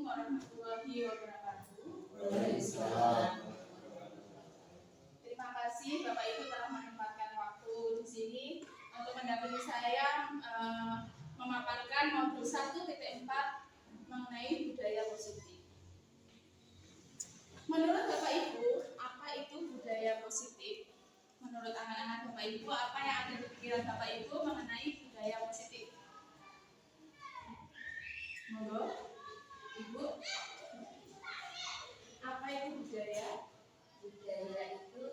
Assalamualaikum warahmatullahi wabarakatuh. Terima kasih Bapak Ibu telah menyempatkan waktu di sini untuk mendampingi saya memaparkan modul 1.4 mengenai budaya positif. Menurut Bapak Ibu, apa itu budaya positif? Menurut anak-anak Bapak Ibu, apa yang ada di pikiran Bapak Ibu mengenai budaya positif? Monggo, Ibu. Apa itu budaya? Budaya itu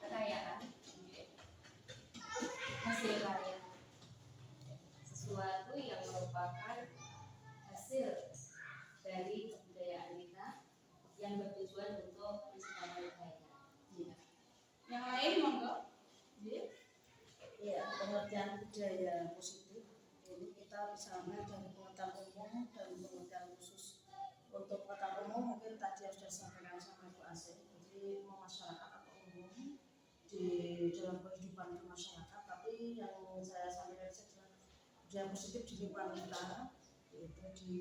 kekayaan, hasil karya, sesuatu yang merupakan hasil dari kebudayaan kita yang bertujuan untuk mencapai kebaikan. Yang lain monggo. Ya, pengertian budaya positif ini kita bisa melihat dari pengertian umum dan pengertian khusus. Untuk pengertian umum mungkin tadi sudah disampaikan sama Bu Asih, jadi masyarakat atau umum di dalam kehidupan masyarakat. Tapi yang saya sampaikan adalah budaya positif di lingkungan kita, yaitu di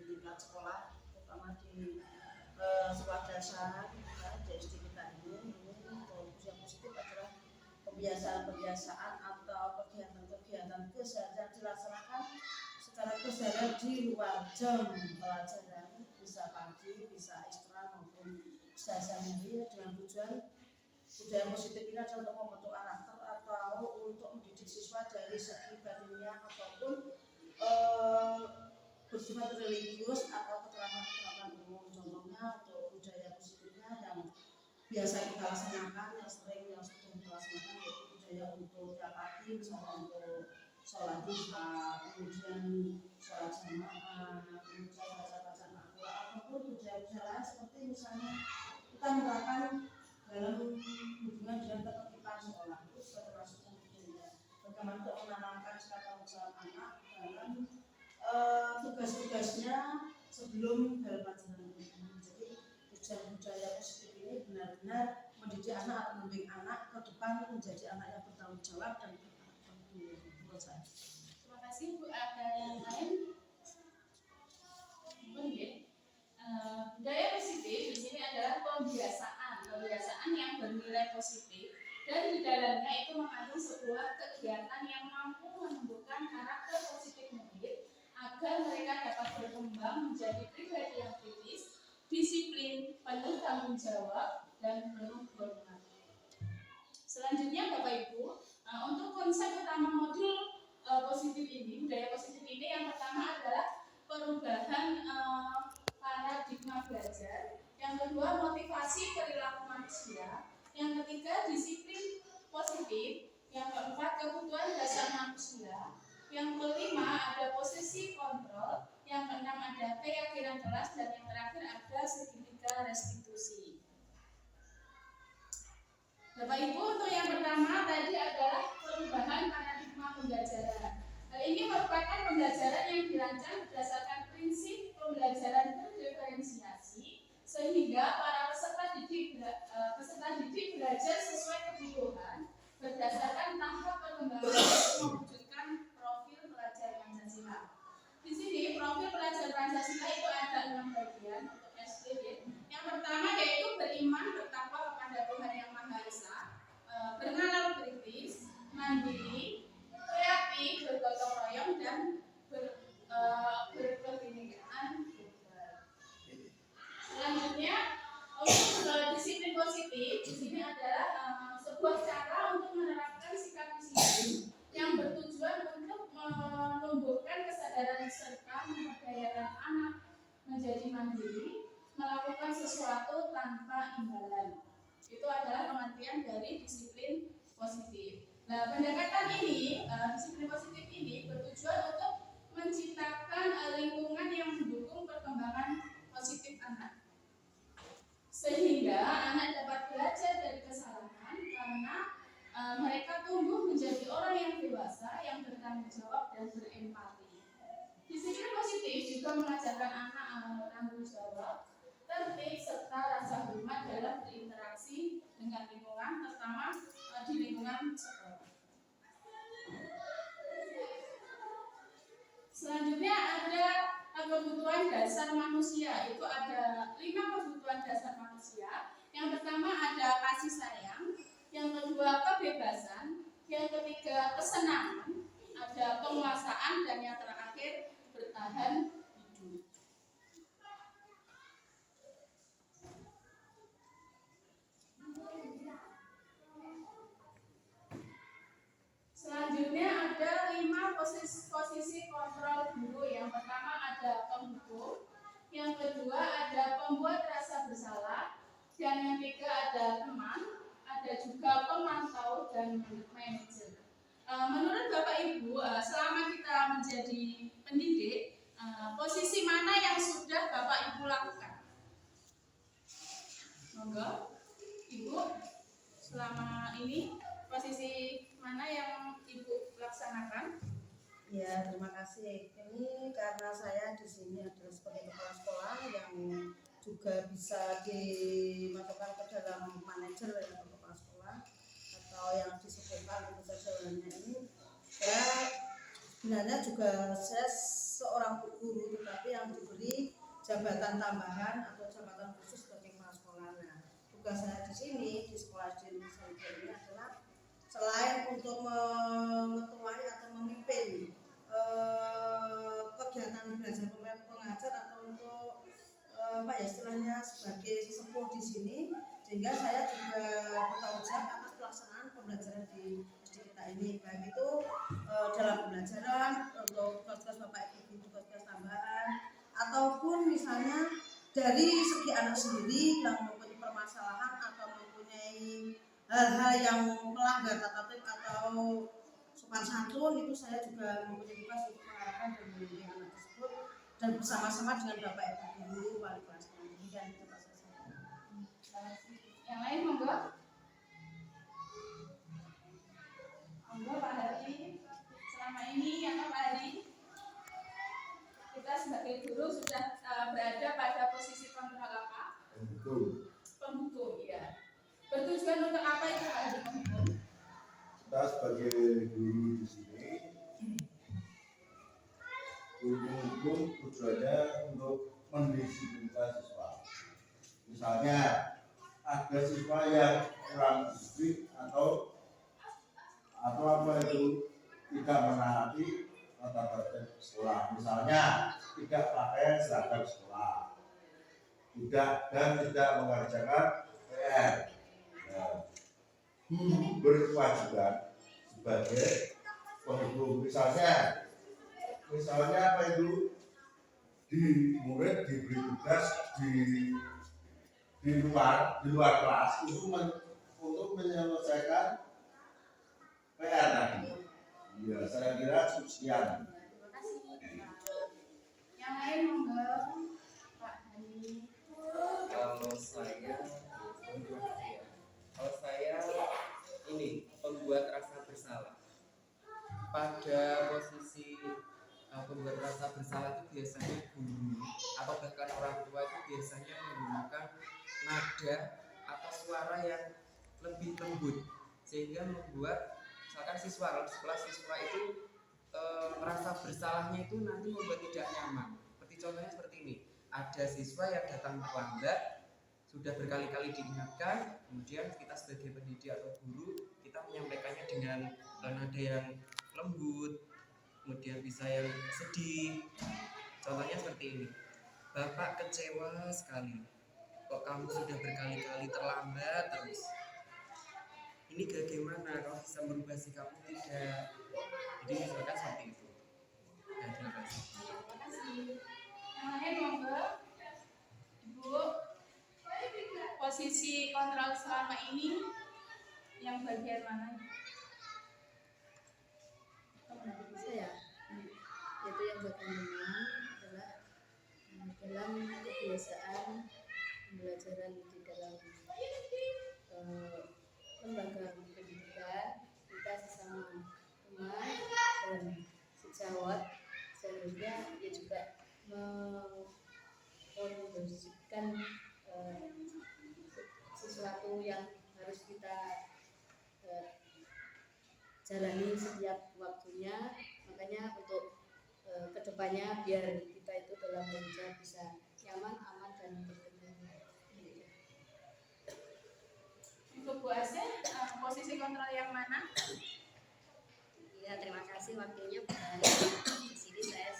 tingkat sekolah, terutama di sekolah dasar di SD kita ini budaya positif adalah kebiasaan-kebiasaan atau kegiatan-kegiatan keseharian dilaksanakan secara keseharian di luar jam pelajaran, bisa pagi, bisa ekstra maupun bisa sehari, dengan tujuan budaya positif ini adalah untuk membentuk karakter atau untuk mendidik siswa dari segi batinnya ataupun bersifat religius atau keterangan-keterangan umum. Contohnya untuk budaya positifnya yang biasa kita laksanakan, yang sering yang sudah kita laksanakan yaitu budaya untuk tiap pagi, misalnya untuk sholat duha, kemudian sholat jamaah, kemudian baca-baca Al-Quran, ataupun budaya-budaya lain seperti misalnya kita menerapkan dalam hubungan dengan ketertiban sekolah, itu sudah termasuk budaya. Bagaimana untuk menanamkan sikap tanggung jawab anak dalam tugas-tugasnya sebelum pelajaran. Jadi tujuan budaya positif ini benar-benar mendidik anak atau membimbing anak ke depan menjadi anak yang bertanggung jawab dan menurut saya. Terima kasih Bu. Ada yang lain? Budaya positif di sini adalah kebiasaan yang bernilai positif dan di dalamnya itu mengandung sebuah kegiatan yang mampu menumbuhkan karakter positif murid agar mereka dapat berkembang menjadi pribadi yang kritis, disiplin, penuh tanggung jawab, dan penuh hormat. Selanjutnya Bapak Ibu, untuk konsep utama modul positif ini, budaya positif ini yang pertama adalah perubahan paradigma belajar, yang kedua motivasi perilaku manusia, yang ketiga disiplin positif, yang keempat kebutuhan dasar manusia, yang kelima ada posisi kontrol, yang keenam ada keyakinan kelas, dan yang terakhir ada segitiga restitusi. Bapak Ibu, untuk yang pertama tadi adalah perubahan paradigma pembelajaran. Hal ini merupakan pembelajaran yang dirancang berdasarkan prinsip pembelajaran berdiferensiasi, sehingga para peserta didik belajar sesuai kebutuhan berdasarkan tahap perkembangan untuk mewujudkan profil pelajar Pancasila. Di sini profil pelajar Pancasila itu ada 6 bagian untuk SD. Yang pertama yaitu beriman bertakwa kepada Tuhan Yang Maha Esa, bernalar kritis, mandiri, kreatif, bergotong royong, dan berkebinekaan. Selanjutnya untuk disiplin positif, di sini adalah sebuah cara untuk menerapkan sikap disiplin yang bertujuan untuk menumbuhkan kesadaran serta memberdayakan anak menjadi mandiri, melakukan sesuatu tanpa imbalan. Itu adalah pengertian dari disiplin positif. Nah, pendekatan ini, disiplin positif ini bertujuan untuk menciptakan lingkungan yang mendukung perkembangan positif anak, sehingga anak dapat belajar dari kesalahan karena mereka tumbuh menjadi orang yang dewasa, yang bertanggung jawab dan berempati. Disiplin positif juga mengajarkan anak tanggung jawab, tertib, serta rasa hormat dalam berinteraksi dengan lingkungan, terutama di lingkungan sekolah. Selanjutnya ada kebutuhan dasar manusia. Itu ada 5 kebutuhan dasar manusia. Yang pertama ada kasih sayang, yang kedua kebebasan, yang ketiga kesenangan, ada penguasaan, dan yang terakhir bertahan hidup. Selanjutnya ada 5 posisi kontrol guru. Yang pertama ada penghukum, yang kedua ada pembuat rasa bersalah, dan yang ketiga ada teman, ada juga pemantau dan manajer. Menurut Bapak Ibu, selama kita menjadi pendidik, posisi mana yang sudah Bapak Ibu lakukan? Monggo, Ibu, selama ini posisi mana yang Ibu laksanakan? Ya, terima kasih. Ini karena saya di sini adalah sebagai kepala sekolah yang juga bisa dimasukkan ke dalam manajer ya, kepala sekolah atau yang disebutkan untuk jalannya ini. Saya sebenarnya juga saya seorang guru, tetapi yang diberi jabatan tambahan atau jabatan khusus sebagai kepala sekolah. Nah, tugas saya di sini di sekolah SD Nusantara ini adalah selain untuk mengetuai atau memimpin kegiatan belajar pengajar atau untuk apa ya istilahnya sebagai sesepuh di sini, sehingga saya juga bertanggung jawab atas pelaksanaan pembelajaran di SD kita ini, baik itu dalam pembelajaran untuk tugas-tugas Bapak Ibu, tugas-tugas tambahan, ataupun misalnya dari segi anak sendiri yang mempunyai permasalahan atau mempunyai hal-hal yang melanggar tata tertib atau sopan santun, itu saya juga mempunyai tugas untuk mengarahkan dan membimbing anak tersebut dan bersama-sama dengan Bapak Ibu guru wali kelas dan itu saya. Yang lain monggo. Monggo Pak Hari. Selama ini ya Pak Hari, kita sebagai guru sudah berada pada posisi kontrol apa? Pemhukum, ya. Bertujuan untuk apa itu Pak Hari pemhukum? Kita sebagai guru di sini, guru hukum tujuannya untuk mendisiplinkan siswa. Misalnya ada siswa yang kurang disiplin atau apa itu tidak menaati tata tertib sekolah. Misalnya tidak pakai seragam sekolah, tidak mengerjakan PR. Berkewajiban sebagai penghukum. Misalnya apa itu, di murid diberi tugas di luar kelas itu untuk menyelesaikan PR tadi. Ya, saya kira cukup sekian. Terima kasih. Yang lain monggo Pak Hani. Kalau saya ini pembuat rasa bersalah. Pada posisi pembuat rasa bersalah itu biasanya guru atau bahkan orang tua itu biasanya menggunakan nada atau suara yang lebih lembut sehingga membuat misalkan siswa itu merasa bersalahnya itu nanti membuat tidak nyaman. Seperti contohnya seperti ini, ada siswa yang datang terlambat, sudah berkali-kali diingatkan, kemudian kita sebagai pendidik atau guru kita menyampaikannya dengan nada yang lembut, kemudian bisa yang sedih. Contohnya seperti ini, Bapak kecewa sekali, kok kamu sudah berkali-kali terlambat terus. Ini bagaimana kalau bisa merubah sikapmu tidak? Jadi misalkan seperti itu. Ya, terima kasih. Terima kasih. Yang lain monggo. Ibu, posisi kontrol selama ini yang bagian mana? Saya yaitu yang bagian adalah dalam kebiasaan pembelajaran di dalam lembaga pendidikan kita sesama teman dan sejawat, sehingga dia juga mengkondisikan sesuatu yang harus kita jalani setiap waktunya. Makanya untuk kedepannya biar kita itu dalam belajar bisa nyaman, aman, dan berkembang. Untuk Bu Asih, posisi kontrol yang mana? Ya, terima kasih waktunya Bu Dari. Di sini saya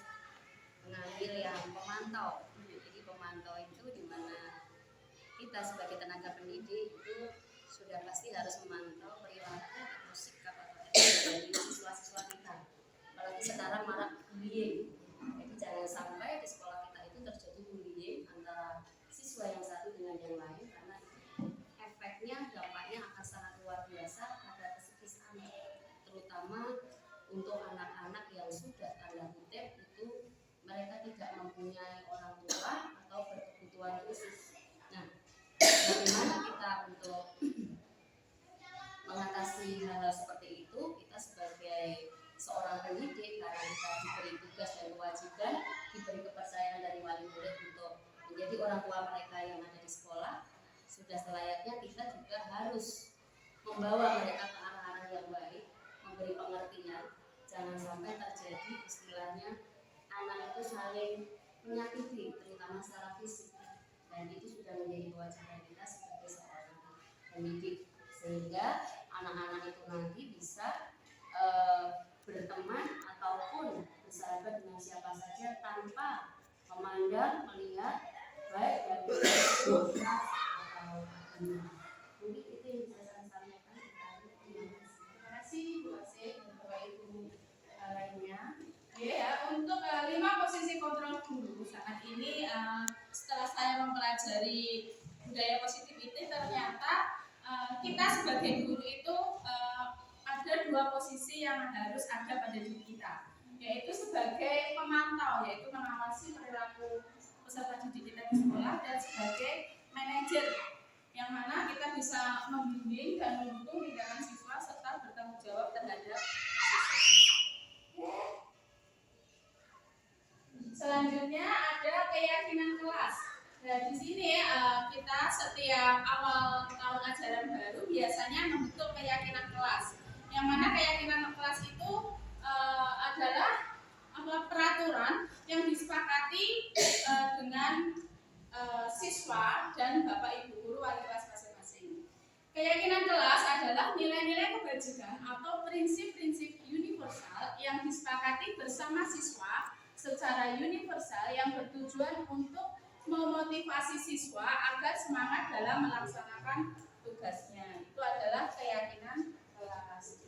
mengambil yang pemantau. Jadi pemantau itu di mana kita sebagai tenaga pendidik itu sudah pasti harus memantau perilaku atau sikap atau etika dari siswa-siswa kita. Apalagi sekarang marak bullying. Jadi jangan sampai di sekolah kita itu terjadi bullying antara siswa yang satu dengan yang lain, karena efeknya, dampaknya akan sangat luar biasa pada psikis anak, terutama untuk anak-anak yang sudah tanda kutip itu mereka tidak mempunyai orang tua atau berkebutuhan khusus. Nah, bagaimana kita untuk mengatasi hal-hal seperti itu? Kita sebagai seorang pendidik, karena kita diberi tugas dan kewajiban, diberi kepercayaan dari wali murid untuk menjadi orang tua mereka yang ada di sekolah, sudah selayaknya kita juga harus membawa mereka ke arah-arah yang baik, memberi pengertian. Jangan sampai terjadi istilahnya anak itu saling menyakiti, terutama secara fisik, dan itu sudah menjadi kewajiban kita sebagai seorang pendidik, sehingga anak-anak itu nanti bisa berteman ataupun bersahabat dengan siapa saja tanpa memandang, melihat baik dari atau agama. Mungkin itu yang bisa saya sampaikan. Terima kasih Bu Asih dan Bapak Ibu lainnya. Ya, untuk 5 posisi kontrol guru saat ini, setelah saya mempelajari budaya positif itu, ternyata kita sebagai guru itu ada 2 posisi yang harus ada pada diri kita, yaitu sebagai pemantau, yaitu mengawasi perilaku peserta didik kita di sekolah, dan sebagai manajer, yang mana kita bisa membimbing dan mendukung tindakan siswa serta bertanggung jawab terhadap siswa. Selanjutnya ada keyakinan kelas. Nah, di sini kita setiap awal tahun ajaran baru biasanya membentuk keyakinan kelas. Yang mana keyakinan kelas itu adalah peraturan yang disepakati dengan siswa dan Bapak Ibu guru wali kelas masing-masing. Keyakinan kelas adalah nilai-nilai kebajikan atau prinsip-prinsip universal yang disepakati bersama siswa secara universal, yang bertujuan untuk memotivasi siswa agar semangat dalam melaksanakan tugasnya. Itu adalah keyakinan kelas.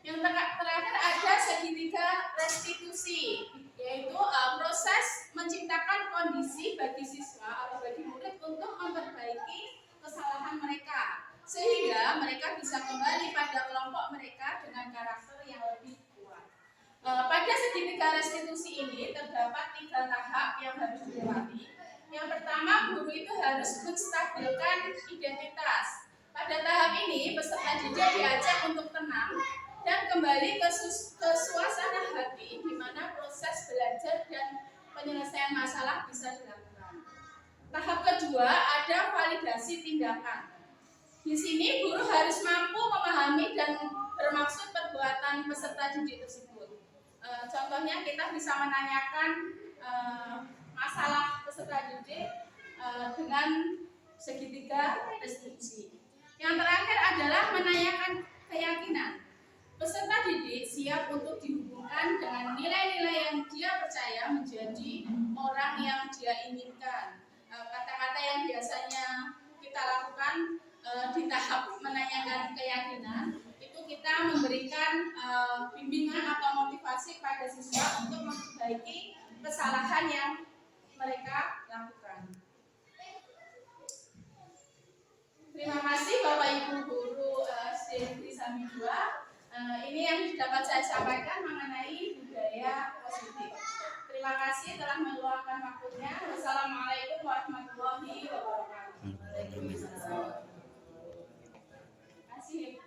Yang terakhir ada segitiga restitusi, yaitu proses menciptakan kondisi bagi siswa atau bagi murid untuk memperbaiki kesalahan mereka, sehingga mereka bisa kembali pada kelompok mereka dengan karakter yang lebih kuat. Pada segitiga restitusi ini terdapat 3 tahap yang harus dilewati. Yang pertama, guru itu harus menstabilkan identitas. Pada tahap ini, peserta didik diajak untuk tenang dan kembali ke suasana hati, di mana proses belajar dan penyelesaian masalah bisa dilakukan. Tahap kedua ada validasi tindakan. Di sini guru harus mampu memahami dan bermaksud perbuatan peserta didik tersebut. Contohnya kita bisa menanyakan masalah peserta didik dengan segitiga restitusi. Yang terakhir adalah menanyakan keyakinan. Peserta didik siap untuk dihubungkan dengan nilai-nilai yang dia percaya menjadi orang yang dia inginkan. Kata-kata yang biasanya kita lakukan di tahap menanyakan keyakinan, itu kita memberikan bimbingan atau motivasi pada siswa untuk memperbaiki kesalahan yang mereka lakukan. Terima kasih Bapak Ibu guru SD Negeri Sambi 2. Ini yang dapat saya sampaikan mengenai budaya positif. Terima kasih telah meluangkan waktunya. Wassalamualaikum warahmatullahi wabarakatuh. Waalaikumsalam. Terima kasih.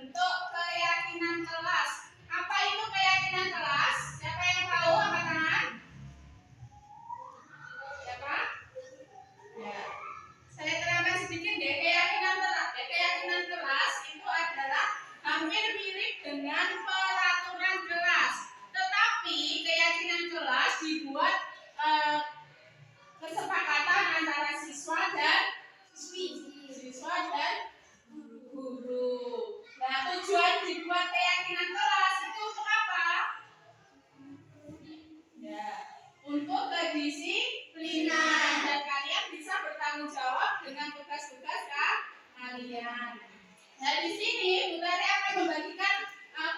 bentuk keyakinan kelas. Apa itu keyakinan kelas? Siapa yang tahu? Angkat tangan. Siapa? Ya. Saya terangkan sedikit deh. Keyakinan kelas itu adalah hampir mirip dengan peraturan kelas. Tetapi keyakinan kelas dibuat kesepakatan antara siswa dan guru. Nah, tujuan dibuat keyakinan kelas itu untuk apa? Ya, untuk kedisiplinan dan kalian bisa bertanggung jawab dengan tugas-tugas kalian. Nah, di sini Bu Tari akan membagikan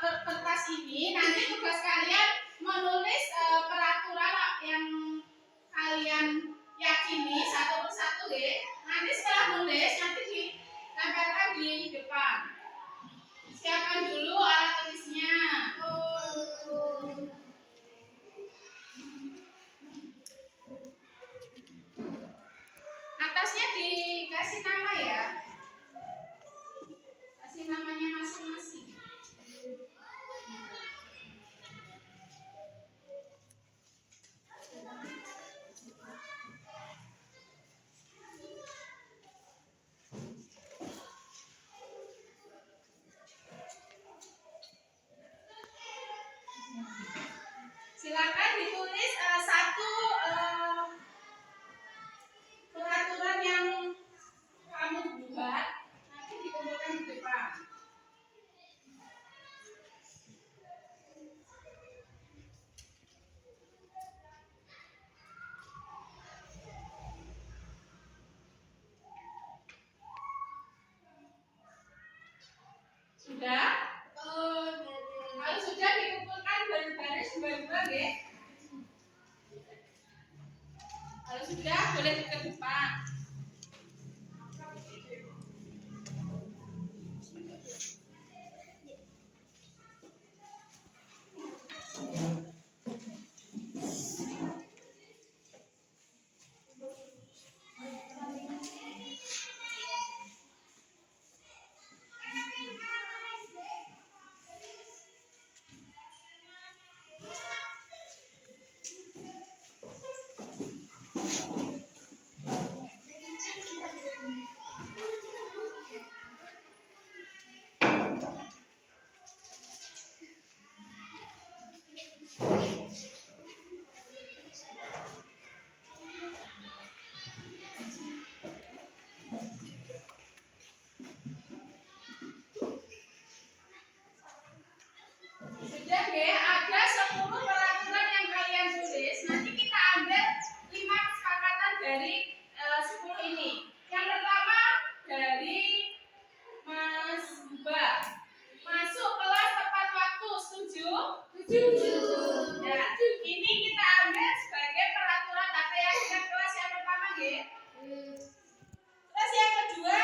kertas ini. Nanti tugas kalian menulis peraturan yang kalian yakini satu persatu ya. Nanti setelah nulis nanti ditempelkan di depan. Siapkan dulu alat tulisnya. Atasnya dikasih nama ya. Kasih namanya masing-masing. Silakan ditulis satu peraturan yang kamu buat, nanti dikumpulkan di depan. Sudah? Kalau sudah dikumpulkan baris-baris dua-dua ya. Kalau sudah boleh ke depan. Sudah ya, ada 10 peraturan yang kalian tulis. Nanti kita ambil 5 kesepakatan dari 10 ini. Yang pertama dari Mas Buba. Masuk kelas tepat waktu, setuju? Setuju. Ya, ini kita ambil sebagai peraturan atau keyakinan kelas yang pertama ya. Terus yang kedua,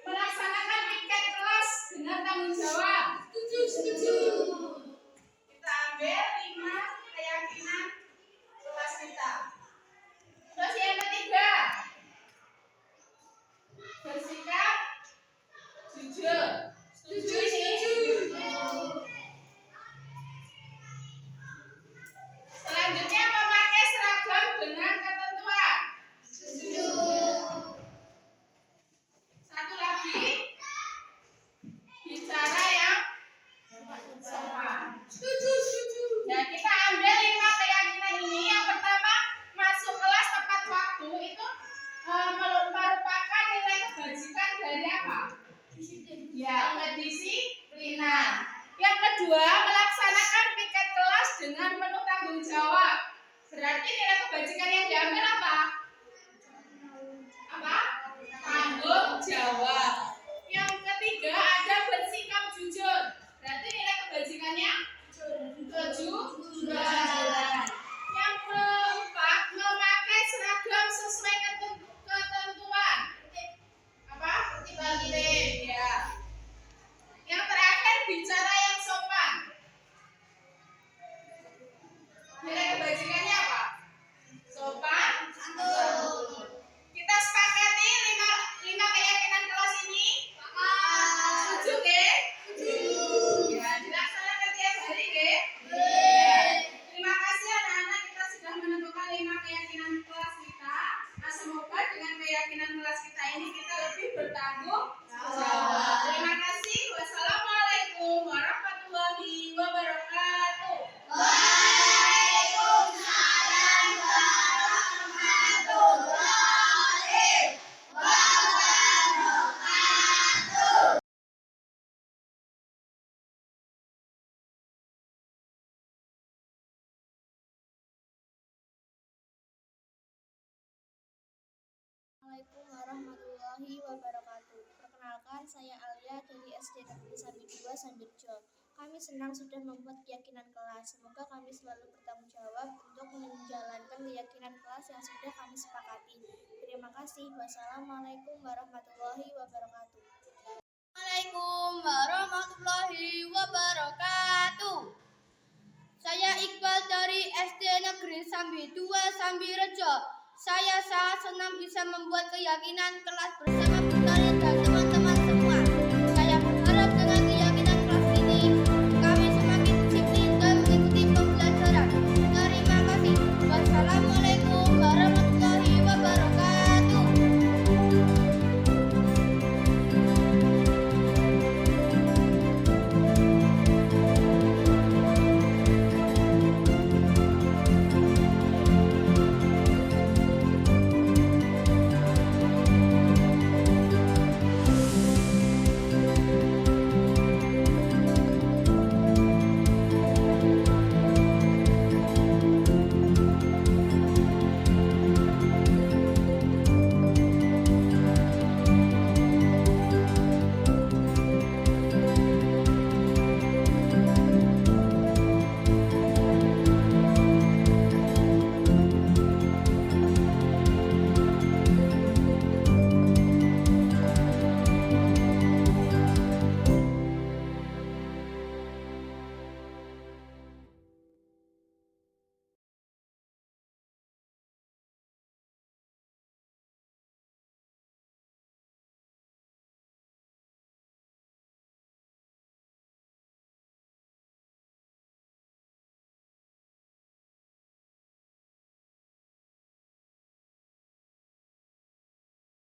melaksanakan piket kelas dengan tanggung jawab. Setuju. Kita ambil 5 keyakinan kelas kita. Terus yang ketiga, bersikap jujur. Setuju sih? Selanjutnya memakai seragam dengan ketentuan. Setuju. Satu lagi, bicara yang sopan. Setuju. Nah, kita ambil 5 keyakinan ini. Yang pertama, masuk kelas tepat waktu itu merupakan nilai kebajikan dari apa? Ya, kedisiplinan. Yang kedua, melaksanakan piket kelas dengan penuh tanggung jawab. Berarti nilai kebajikan yang diambil apa? Tanggung jawab. Yang ketiga, ada bersikap jujur. Berarti nilai kebajikannya kejujuran. Yang keempat, memakai seragam sesuai ketentuan. Tertib. Ya. Yang terakhir, bicara yang sopan. Nilai kebajikannya apa? Sopan. Kita sepakati 5 keyakinan kelas ini. warahmatullahi wabarakatuh. Perkenalkan, saya Alia dari SD Negeri Sambi 2 Sambirjo. Kami senang sudah membuat keyakinan kelas. Semoga kami selalu bertanggung jawab untuk menjalankan keyakinan kelas yang sudah kami sepakati. Terima kasih. Wassalamualaikum warahmatullahi wabarakatuh. Assalamualaikum warahmatullahi wabarakatuh. Saya Iqbal dari SD Negeri Sambi 2 Sambirejo. Saya sangat senang bisa membuat keyakinan kelas bersama